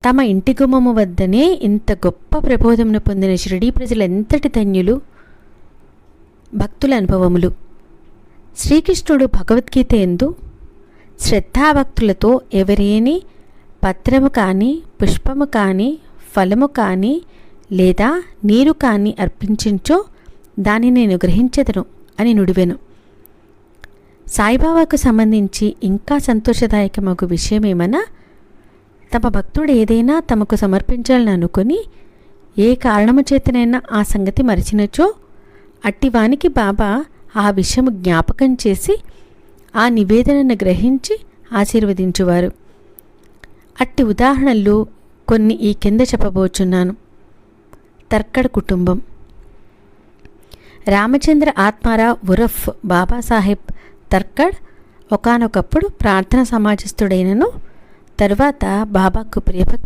తమ ఇంటి గుమ్మము వద్దనే ఇంత గొప్ప ప్రబోధమును పొందిన షిరిడీ ప్రజలు ఎంతటి ధన్యులు. భక్తుల అనుభవములు. శ్రీకృష్ణుడు భగవద్గీత యందు శ్రద్ధాభక్తులతో ఎవరేని పత్రము కానీ, పుష్పము కానీ, ఫలము కానీ లేదా నీరు కానీ అర్పించించో దాన్ని నేను గ్రహించెదను అని నుడివెను. సాయిబాబాకు సంబంధించి ఇంకా సంతోషదాయకమగు విషయమేమన్నా, తమ భక్తుడు ఏదైనా తమకు సమర్పించాలని అనుకుని ఏ కారణము చేతనైనా ఆ సంగతి మరిచినచో అట్టివానికి బాబా ఆ విషయము జ్ఞాపకం చేసి ఆ నివేదనను గ్రహించి ఆశీర్వదించువారు. అట్టి ఉదాహరణలు కొన్ని ఈ కింద చెప్పబోచున్నాను. తర్కడ్ కుటుంబం. రామచంద్ర ఆత్మారావు ఉరఫ్ బాబాసాహెబ్ తర్కడ్ ఒకానొకప్పుడు ప్రార్థన సమాజస్థుడైనను, తరువాత బాబాకు ప్రియభక్తుడు